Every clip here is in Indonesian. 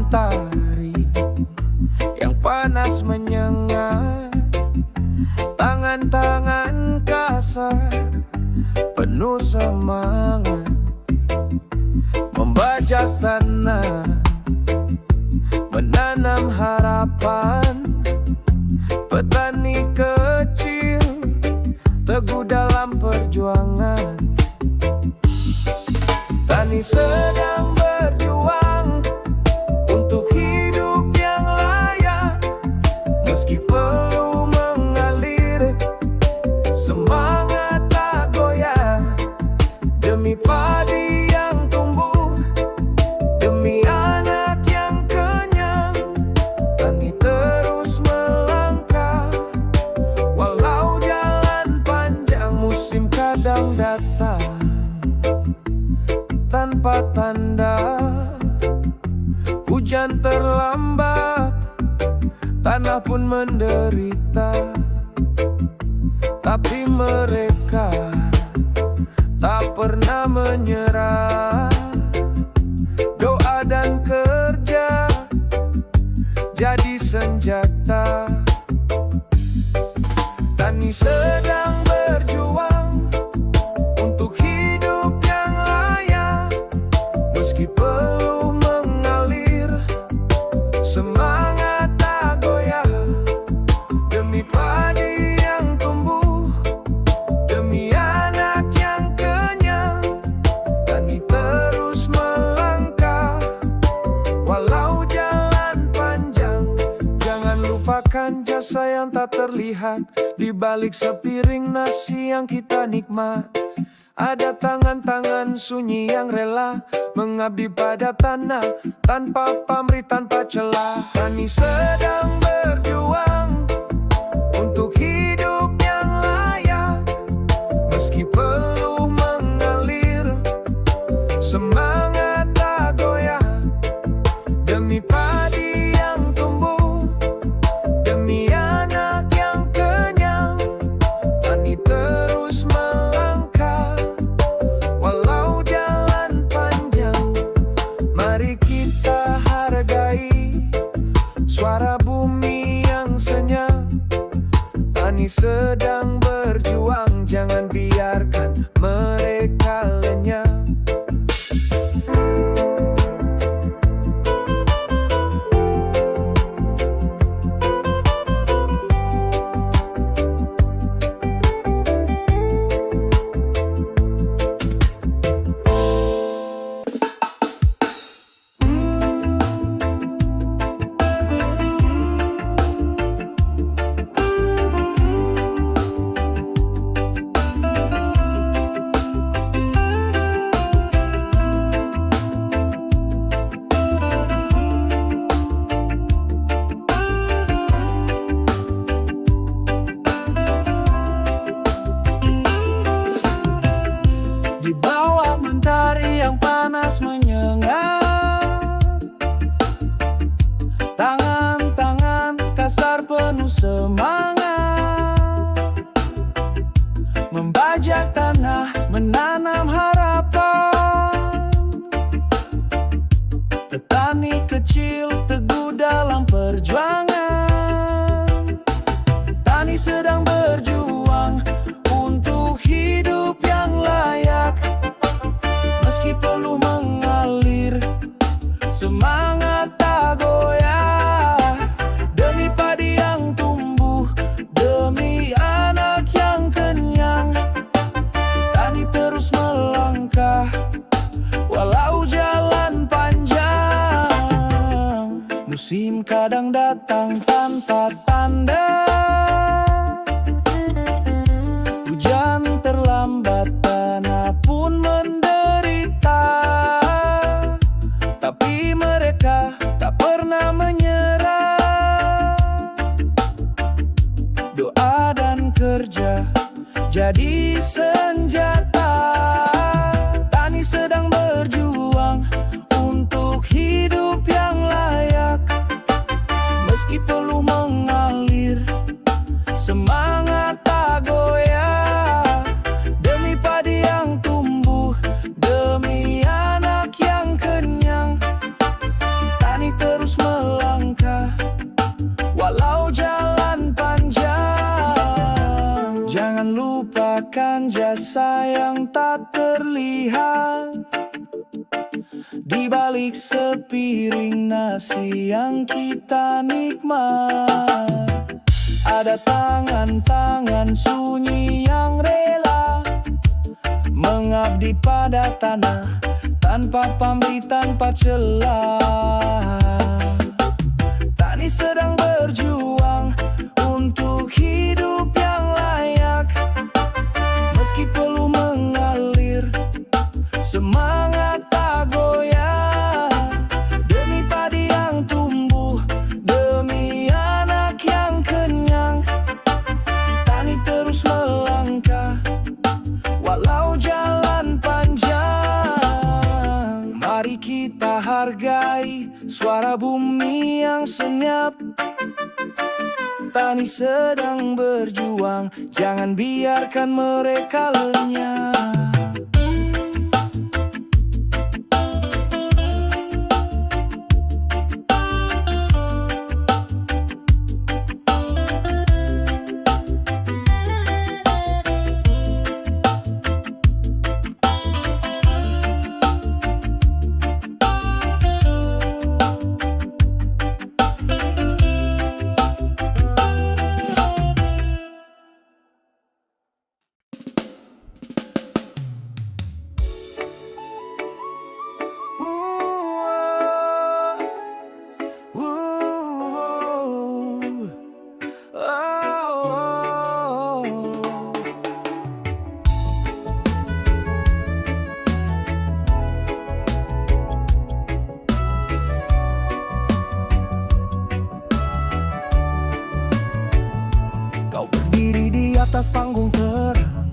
mentari yang panas menyengat, tangan-tangan kasar penuh semangat, membajak tanah, menanam harapan. Petani kecil teguh dalam perjuangan. Tani sedang berjuang untuk hidup yang layak, meski perlu mengalir, semangat tak goyah. Demi padi yang tumbuh, demi anak yang kenyang, tani terus melangkah. Walau jalan panjang, musim kadang datang tanpa tanda. Hujan terlambat, tanah pun menderita, tapi mereka tak pernah menyerah. Doa dan kerja jadi senjata. Tani sedang berjuang untuk hidup yang layak, meski perlu mengalir, semangat tak goyah. Demi padi yang tumbuh, demi anak yang kenyang, tani terus melangkah. Walau jalan panjang, jangan lupakan jasa yang tak terlihat. Di balik sepiring nasi yang kita nikmat, ada tangan-tangan sunyi yang rela mengabdi pada tanah, tanpa pamrih, tanpa celah. Tani sedang berjuang untuk hidup yang layak, meski perlu mengalir, semangat tak goyah. Demi padi yang tumbuh, demi anak yang kenyang, tani terus melangkah. Walau jalan panjang, mari kita hargai suara bumi yang senyap. Tani sedang berjuang, jangan biarkan mereka lenyap. Di bawah mentari yang panas menyengat, tangan-tangan kasar penuh semangat, membajak tanah, menanam harapan. Petani kecil teguh dalam perjuangan. Tani sedang berjuang untuk hidup yang layak, meski perlu mengalir, semangat tak goyah. Demi padi yang tumbuh, demi anak yang kenyang, tani terus melangkah. Walau jalan panjang, musim kadang datang tanpa tanda. Hujan terlambat, tanah pun menderita, tapi mereka tak pernah menyerah. Doa dan kerja jadi senjata. Tani sedang berjuang untuk hidup yang layak, meski perlu mengalir, semangat tak goyah. Demi padi yang tumbuh, demi anak yang kenyang, tani terus dengan jasa yang tak terlihat. Di balik sepiring nasi yang kita nikmat, ada tangan-tangan sunyi yang rela mengabdi pada tanah, tanpa pamrih, tanpa celah. Tani sedang berjuang untuk hidup yang layak. Meski perlu mengalir, semangat tak goyah. Demi padi yang tumbuh, demi anak yang kenyang, tani terus melangkah walau jalan panjang. Mari kita hargai suara bumi yang senyap. Tani sedang berjuang, jangan biarkan mereka lenyap. Atas panggung terang,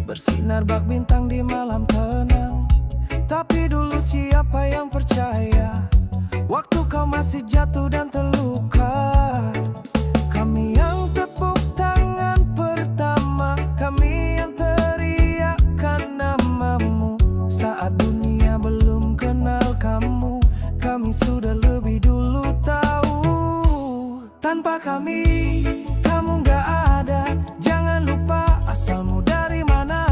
bersinar bak bintang di malam tenang. Tapi dulu siapa yang percaya, waktu kau masih jatuh dan terluka. Kami yang tepuk tangan pertama, kami yang teriakkan namamu. Saat dunia belum kenal kamu, kami sudah lebih dulu tahu. Tanpa kami, kamu gak ada. Jangan lupa asalmu dari mana.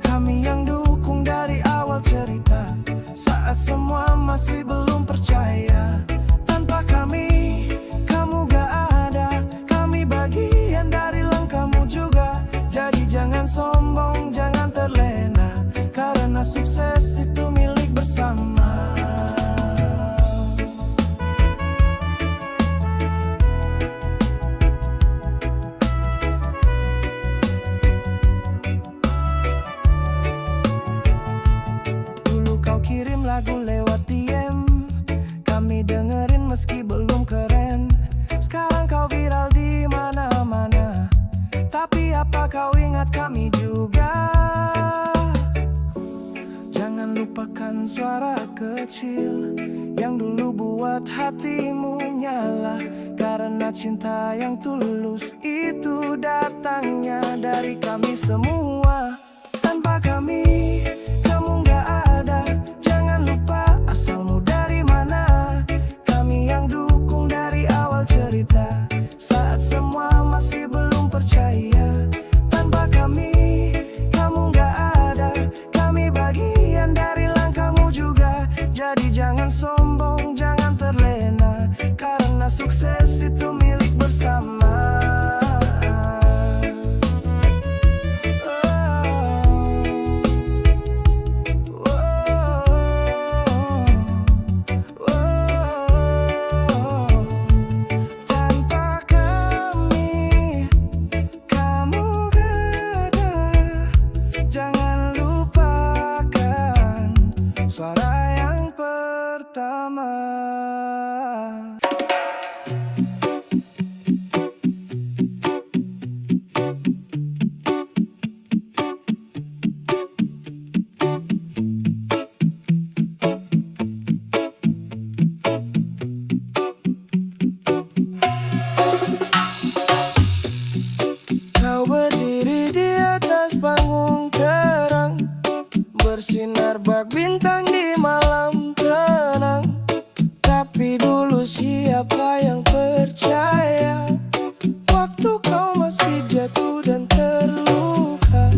Kami yang dukung dari awal cerita, saat semua masih belum percaya. Tanpa kami, kamu gak ada. Kami bagian dari langkahmu juga. Jadi jangan sombong, jangan terlena, karena sukses itu milik bersama. Lagu lewat DM, kami dengerin meski belum keren. Sekarang kau viral di mana-mana, tapi apa kau ingat kami juga? Jangan lupakan suara kecil yang dulu buat hatimu nyala. Karena cinta yang tulus itu datangnya dari kami semua. Tanpa kami, kamu gak ada. Jangan lupa asalmu dari mana. Kami yang dukung dari awal cerita, saat semua masih belum percaya. Tanpa kami, kamu gak ada. Kami bagian dari langkahmu juga. Jadi jangan sombong, jangan terlena, karena sukses itu milik bersama. Suara yang pertama. Kau berdiri di atas panggung terang, bersinar bak bintang di malam tenang. Tapi dulu siapa yang percaya, waktu kau masih jatuh dan terluka.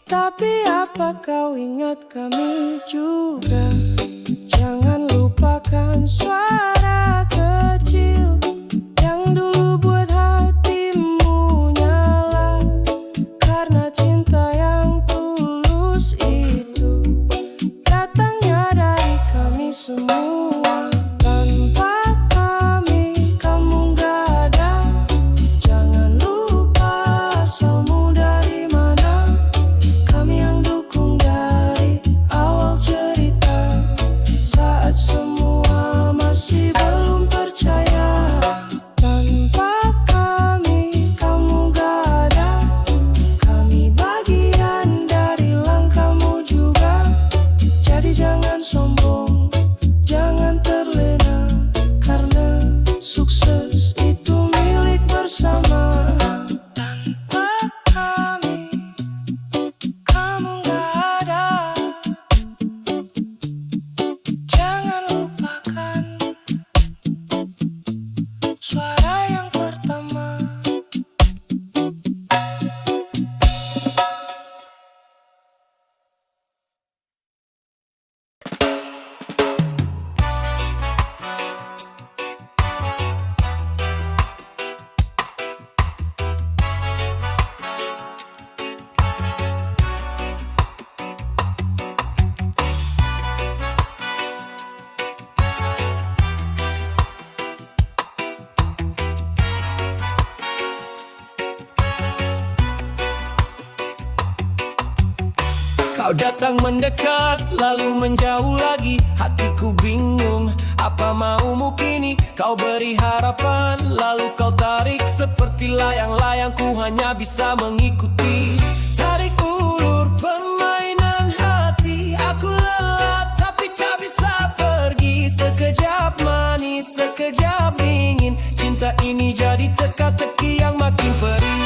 Tapi apa kau ingat kami juga? Jangan lupakan suara kecil yang dulu buat hatimu nyala. Karena cinta yang tulus itu datangnya dari kami semua. Tanpa kami kamu gak ada. Jangan lupa asalmu dari mana. Kami yang dukung dari awal cerita, saat semua masih belum percaya. Tanpa kami kamu gak ada. Kami bagian dari langkahmu juga. Jadi jangan sombong, jangan terlena, karena sukses itu milik bersama. Tanpa kami kamu gak ada. Jangan lupakan suara yang pertama. Kau datang mendekat, lalu menjauh lagi. Hatiku bingung, apa maumu kini? Kau beri harapan, lalu kau tarik. Seperti layang-layang, ku hanya bisa mengikuti. Tarik ulur permainan hati. Aku lelah, tapi tak bisa pergi. Sekejap manis, sekejap dingin. Cinta ini jadi teka-teki yang makin perih.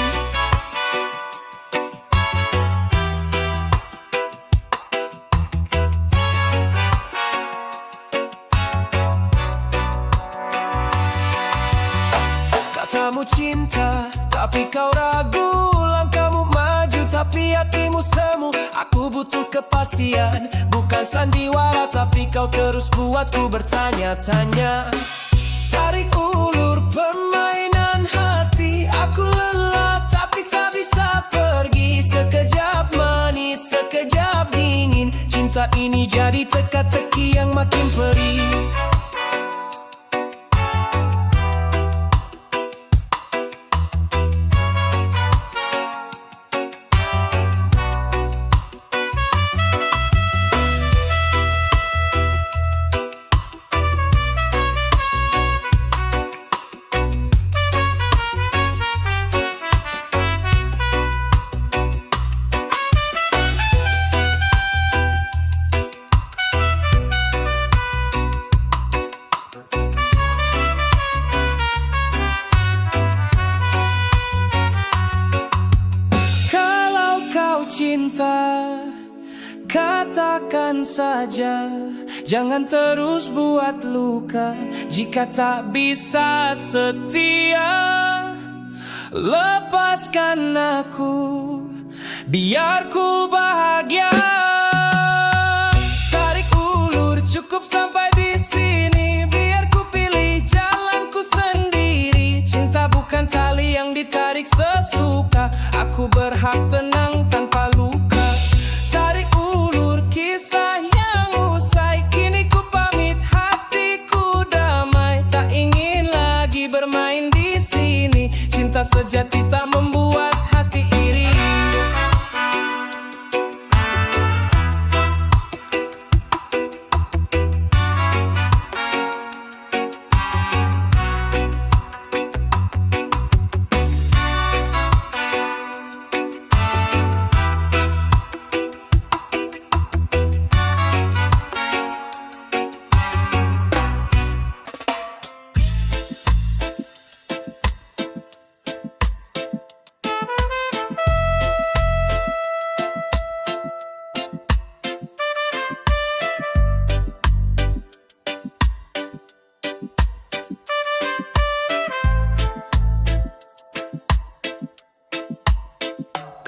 Katamu cinta, tapi kau ragu. Langkahmu maju, tapi hatimu semu. Aku butuh kepastian, bukan sandiwara. Tapi kau terus buatku bertanya-tanya. Tarik ulur permainan hati. Aku lelah, tapi tak bisa pergi. Sekejap manis, sekejap dingin. Cinta ini jadi teka-teki yang makin perih. Cinta, katakan saja, jangan terus buat luka. Jika tak bisa setia, lepaskan aku, biar ku bahagia. Tarik ulur, cukup sampai di sini. Biar ku pilih jalanku sendiri. Cinta bukan tali yang ditarik sesuka. Aku berhak tenang tanpa luka. Tarik ulur kisah yang usai. Kini ku pamit, hatiku damai. Tak ingin lagi bermain di sini. Cinta sejati tak membuat hati iri.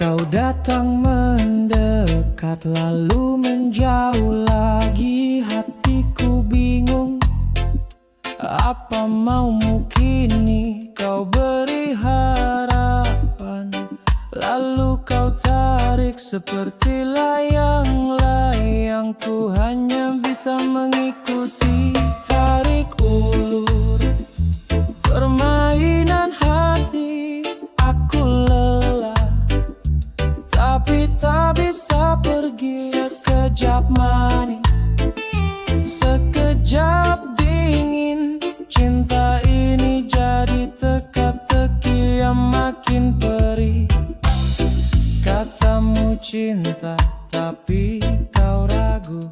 Kau datang mendekat. dekat lalu menjauh lagi. Hatiku bingung, apa maumu kini? Kau beri harapan, lalu kau tarik seperti layang-layang. Ku hanya bisa mengikuti. Tarik ulur, permainan hati. Aku lelah, tapi tak bisa pergi. Sekejap manis, sekejap dingin. Cinta ini jadi teka-teki yang makin perih. Katamu cinta, tapi kau ragu.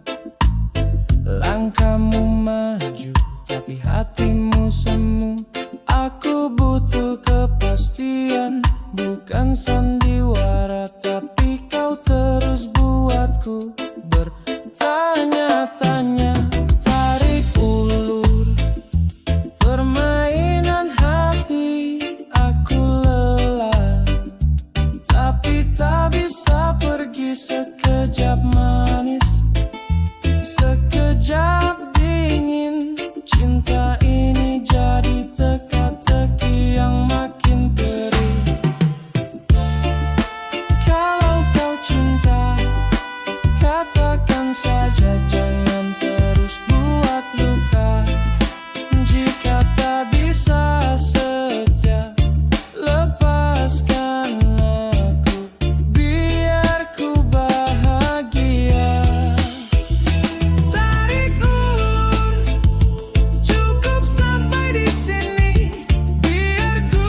Langkahmu maju, tapi hatimu semu. Aku butuh kepastian, bukan sandiwara. Tapi kau terus buatku bertanya-tanya. Tarik ulur, permainan hati. Aku lelah, tapi tak bisa pergi. Sekejap manis, sekejap dingin. Cinta ini jadi teka-teki yang makin perih. Kalau kau cinta, katakan saja, jangan terus buat luka. Jika tak bisa setia, lepaskan aku, biar ku bahagia. Tarik ulur, cukup sampai di sini. Biar ku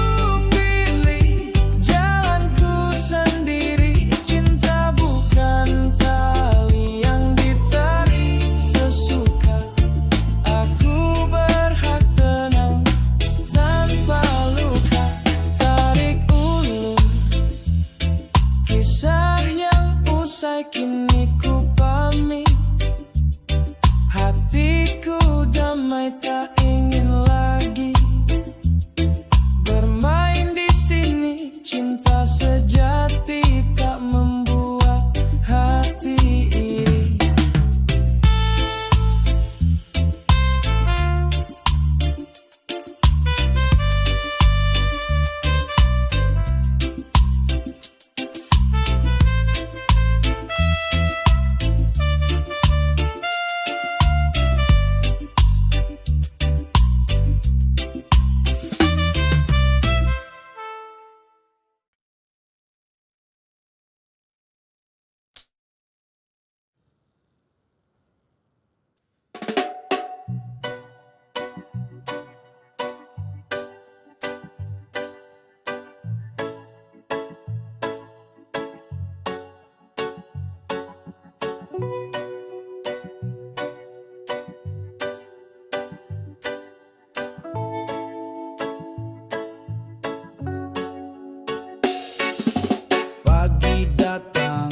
pilih jalanku sendiri. Cinta bukan tali yang ditarik sesuka. Aku berhak tenang tanpa luka. Tarik ulur, kisah yang usai kini ku pamit. Hatiku damai, tak ingin lagi bermain di sini. Cinta sejati tak membuat hati iri. Pagi datang,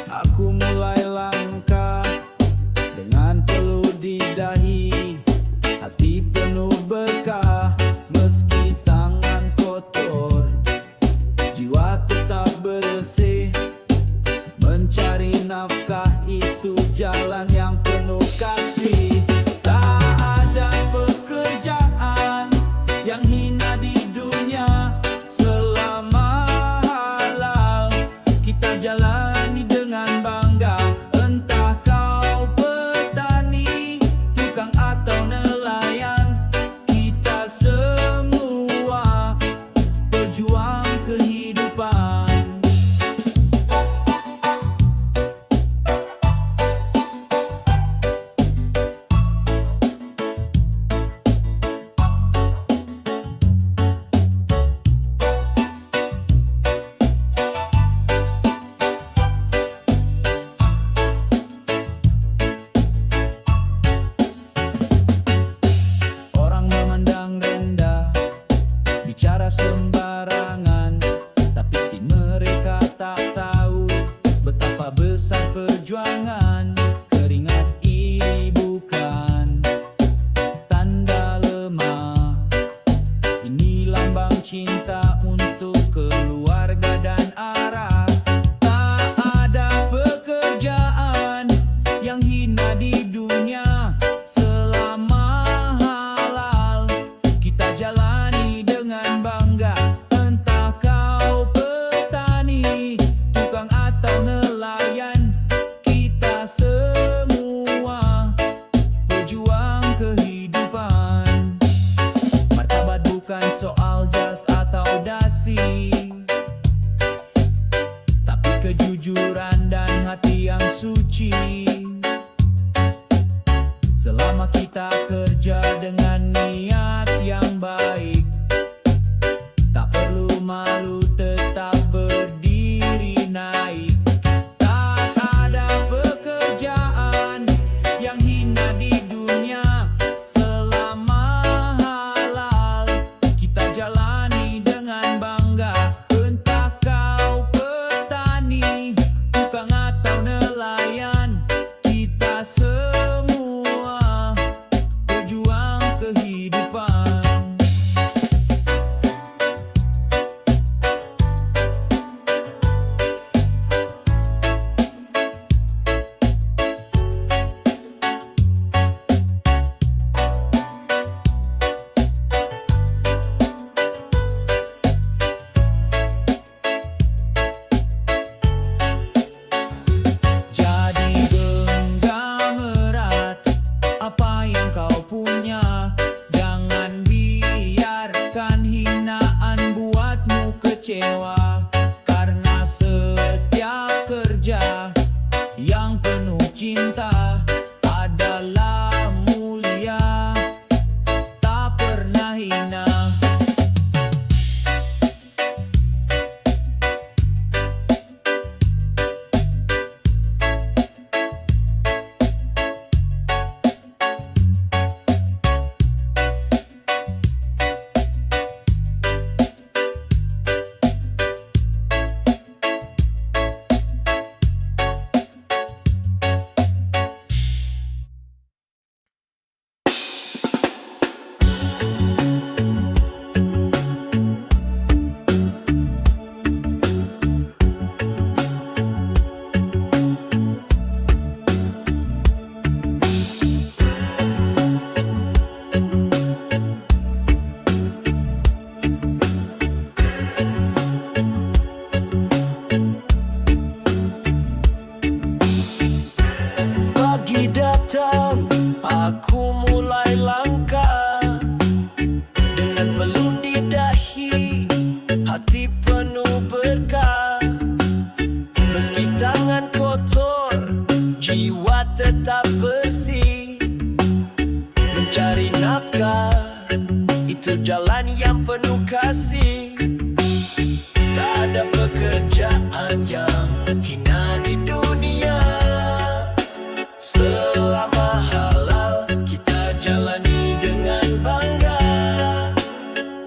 aku mulai langkah dengan peluh di dahi. Hati penuh berkah, meski tangan kotor, jiwa tetap bersih. Mencari nafkah itu jalan yang penuh kasih. Tak ada pekerjaan yang hina di dunia. Selama halal, kita jalani dengan bangga. Entah kau petani, tukang atau nelayan, kita semua pejuang kehidupan. Orang memandang rendah, bicara sembarangan, tapi mereka tak tahu betapa besar perjuangan. Keringat ini bukan tanda lemah, ini lambang cinta untuk keluarga dan arah. Tak ada hati yang suci. Selama kita kerja dengan niat yang baik, tak perlu malu, tetap berdiri naik. Tak ada pekerjaan yang hina di dunia. Selama halal, kita jalani dengan bangga. Entah kau petani, tukang atau nelayan, kita semua berjuang kehidupan. Jadi genggam erat apa yang kau punya. Jangan biarkan hinaan buatmu kecewa. Karena setiap kerja yang penuh cinta adalah mulia, tak pernah hina. Pagi datang, aku mulai langkah dengan peluh di dahi, hati penuh berkah. Meski tangan kotor, jiwa tetap bersih. Mencari nafkah, itu jalan yang penuh kasih. Tak ada pekerjaan yang hina di dunia. Selama halal, kita jalani dengan bangga.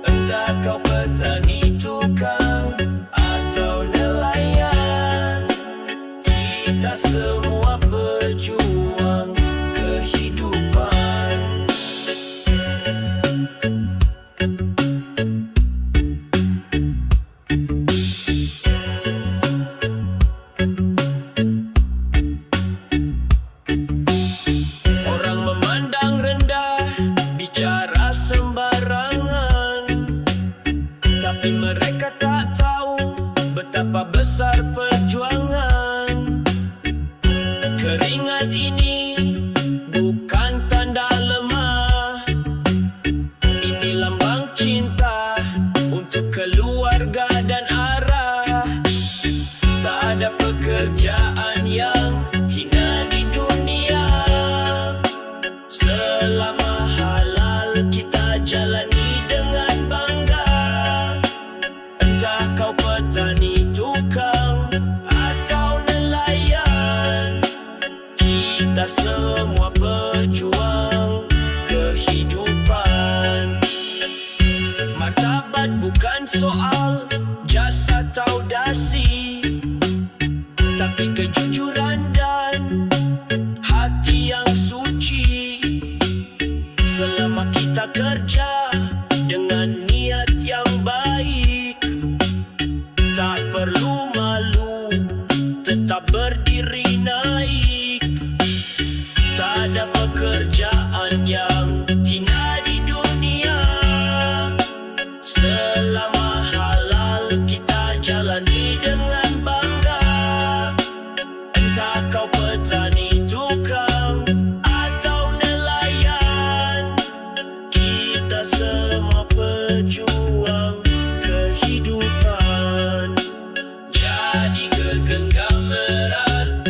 Entah kau petani, tukang atau nelayan, kita semua berjuang kehidupan. Orang memandang rendah, bicara sembarangan, tapi mereka tak tahu betapa besar perjuangan. Keringat ini bukan tanda lemah, ini lambang cinta untuk keluarga dan arah. Tak ada pekerjaan yang hina di dunia. Selama halal, kita jalani dengan bangga. Entah kau petani, tukang atau nelayan, kita semua berjuang kehidupan. Martabat bukan soal jasa atau dasi, tapi kejujuran dan hati yang suci. Selama kita kerja dengan niat yang baik, tak perlu malu, tetap berdiri naik. Tak ada pekerjaan yang hina di dunia. Selama halal, kita jalani dengan bangga. Entah kau petani, tukang atau nelayan, kita semua berjuang kehidupan. Jadi kegenggam erat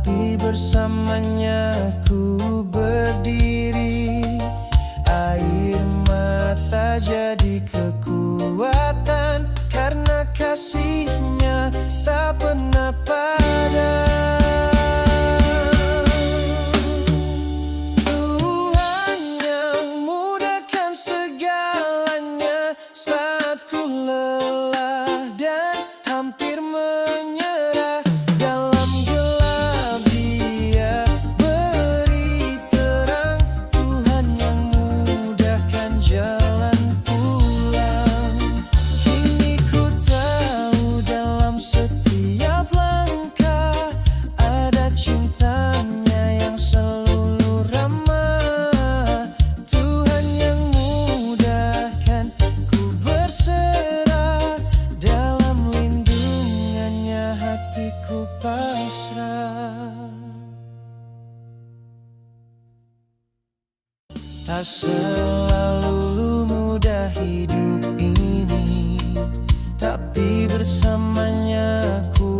tapi bersamanya ku berdiri. Air mata jadi kekuatan, karena kasihnya tak pernah padam. Tuhan yang mudahkan segalanya saat ku lelah dan hampir menyerah. Dalam gelap Dia beri terang, Tuhan yang mudahkan jalan pulang. Kini ku tahu dalam setiap langkah ada cintanya yang selalu ramah. Tuhan yang mudahkan ku berserah, dalam lindungannya hatiku pasrah. Tak selalu mudah hidup ini, tapi bersamanya ku